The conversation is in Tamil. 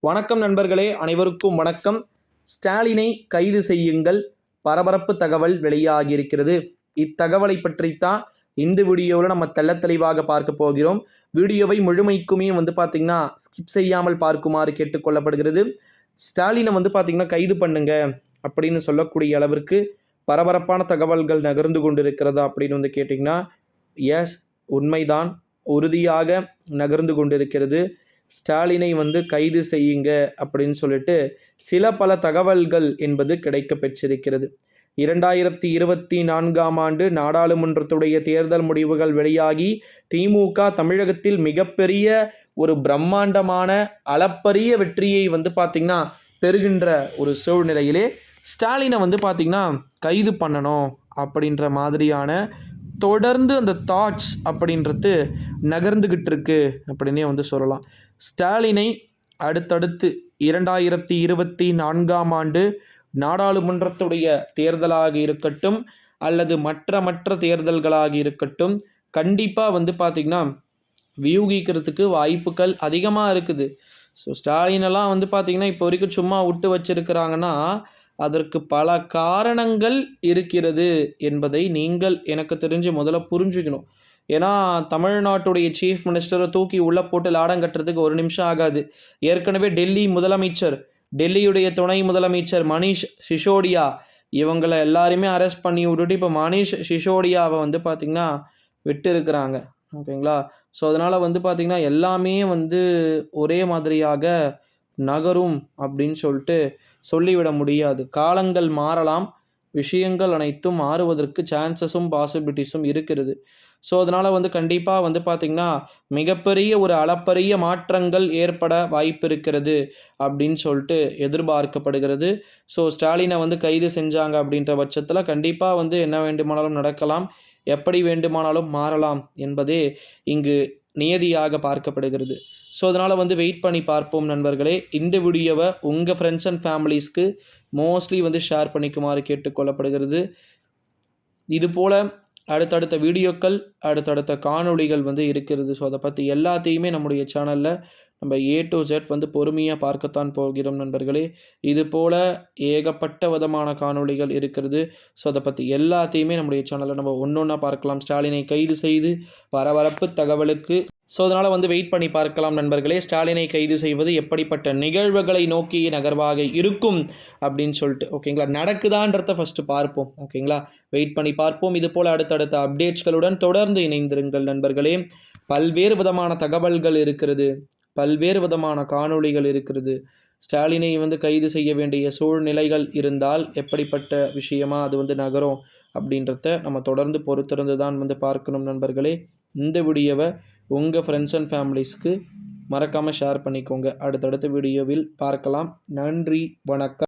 வணக்கம் நண்பர்களே, அனைவருக்கும் வணக்கம். ஸ்டாலினை கைது செய்யுங்கள், பரபரப்பு தகவல் வெளியாகியிருக்கிறது. இத்தகவலை பற்றித்தான் இந்த வீடியோவில் நம்ம தெள்ளத்தெளிவாக பார்க்க போகிறோம். வீடியோவை முழுமைக்குமே பார்த்தீங்கன்னா ஸ்கிப் செய்யாமல் பார்க்குமாறு கேட்டுக்கொள்ளப்படுகிறது. ஸ்டாலினை பார்த்தீங்கன்னா கைது பண்ணுங்க அப்படின்னு சொல்லக்கூடிய அளவிற்கு பரபரப்பான தகவல்கள் நகர்ந்து கொண்டிருக்கிறதா அப்படின்னு கேட்டிங்கன்னா, எஸ், உண்மைதான், உறுதியாக நகர்ந்து கொண்டிருக்கிறது. ஸ்டாலினை கைது செய்யுங்க அப்படின்னு சொல்லிட்டு பல தகவல்கள் என்பது கிடைக்க பெற்றிருக்கிறது. 2024ஆம் ஆண்டு நாடாளுமன்றத்துடைய தேர்தல் முடிவுகள் வெளியாகி திமுக தமிழகத்தில் மிகப்பெரிய ஒரு பிரம்மாண்டமான அளப்பரிய வெற்றியை பார்த்தீங்கன்னா பெறுகின்ற ஒரு சூழ்நிலையிலே ஸ்டாலினை பார்த்தீங்கன்னா கைது பண்ணணும் அப்படின்ற மாதிரியான தொடர்ந்து அந்த தாட்ஸ் அப்படின்றது நகர்ந்துக்கிட்டு இருக்கு அப்படின்னே சொல்லலாம். ஸ்டாலினை அடுத்தடுத்து 2024ஆம் ஆண்டு நாடாளுமன்றத்துடைய தேர்தலாக இருக்கட்டும் அல்லது மற்ற தேர்தல்களாக இருக்கட்டும், கண்டிப்பாக பார்த்திங்கன்னா வியூகிக்கிறதுக்கு வாய்ப்புகள் அதிகமாக இருக்குது. ஸோ ஸ்டாலினெல்லாம் பார்த்திங்கன்னா இப்போ வரைக்கும் சும்மா விட்டு வச்சிருக்கிறாங்கன்னா அதற்கு பல காரணங்கள் இருக்கிறது என்பதை நீங்கள் எனக்கு தெரிஞ்சு முதல்ல புரிஞ்சுக்கணும். ஏன்னா தமிழ்நாட்டுடைய சீஃப் மினிஸ்டரை தூக்கி உள்ளே போட்டு லாடம் கட்டுறதுக்கு ஒரு நிமிஷம் ஆகாது. ஏற்கனவே டெல்லி முதலமைச்சர், டெல்லியுடைய துணை முதலமைச்சர் மணீஷ் சிசோடியா, இவங்களை எல்லாருமே அரெஸ்ட் பண்ணி விட்டுட்டு இப்போ மணீஷ் சிசோடியாவை பார்த்திங்கன்னா விட்டு இருக்கிறாங்க. ஓகேங்களா? ஸோ அதனால் பார்த்திங்கன்னா எல்லாமே ஒரே மாதிரியாக நகரும் அப்படின்னு சொல்லிவிட முடியாது. காலங்கள் மாறலாம், விஷயங்கள் அனைத்தும் மாறுவதற்கு சான்சஸும் பாசிபிலிட்டிஸும் இருக்கிறது. ஸோ அதனால் கண்டிப்பாக பார்த்திங்கன்னா மிகப்பெரிய ஒரு அளப்பரிய மாற்றங்கள் ஏற்பட வாய்ப்பு இருக்கிறது அப்படின்னு எதிர்பார்க்கப்படுகிறது. ஸோ ஸ்டாலினை கைது செஞ்சாங்க அப்படின்ற பட்சத்தில் கண்டிப்பாக என்ன வேண்டுமானாலும் நடக்கலாம், எப்படி வேண்டுமானாலும் மாறலாம் என்பதே இங்கு நியதியாக பார்க்கப்படுகிறது. ஸோ அதனால் வெயிட் பண்ணி பார்ப்போம் நண்பர்களே. இந்த வீடியோவை உங்கள் ஃப்ரெண்ட்ஸ் அண்ட் ஃபேமிலிஸ்க்கு மோஸ்ட்லி ஷேர் பண்ணிக்குமாறு கேட்டுக்கொள்ளப்படுகிறது. இதுபோல் அடுத்தடுத்த வீடியோக்கள், அடுத்தடுத்த காணொளிகள் இருக்கிறது. ஸோ அதை பற்றி எல்லாத்தையுமே நம்முடைய சேனலில் நம்ம A to Z பொறுமையாக பார்க்கத்தான் போகிறோம் நண்பர்களே. இது போல் ஏகப்பட்ட விதமான காணொளிகள் இருக்கிறது. ஸோ அதை பற்றி எல்லாத்தையுமே நம்முடைய சேனலில் நம்ம ஒன்றா பார்க்கலாம். ஸ்டாலினை கைது செய்து பரபரப்பு தகவலுக்கு ஸோ அதனால் வெயிட் பண்ணி பார்க்கலாம் நண்பர்களே. ஸ்டாலினை கைது செய்வது எப்படிப்பட்ட நிகழ்வுகளை நோக்கி நகர்வாக இருக்கும் அப்படின்னு ஓகேங்களா, நடக்குதான்றதை ஃபஸ்ட்டு பார்ப்போம். ஓகேங்களா, வெயிட் பண்ணி பார்ப்போம். இது போல் அடுத்தடுத்த அப்டேட்ஸ்களுடன் தொடர்ந்து இணைந்திருங்கள் நண்பர்களே. பல்வேறு விதமான தகவல்கள் இருக்கிறது, பல்வேறு விதமான காணொளிகள் இருக்கிறது. ஸ்டாலினை கைது செய்ய வேண்டிய சூழ்நிலைகள் இருந்தால் எப்படிப்பட்ட விஷயமா அது நகரும் அப்படின்றத நம்ம தொடர்ந்து பொறுத்திருந்து தான் பார்க்கணும் நண்பர்களே. இந்த வீடியோவை உங்கள் ஃப்ரெண்ட்ஸ் அண்ட் ஃபேமிலிஸ்க்கு மறக்காமல் ஷேர் பண்ணிக்கோங்க. அடுத்தடுத்த வீடியோவில் பார்க்கலாம். நன்றி, வணக்கம்.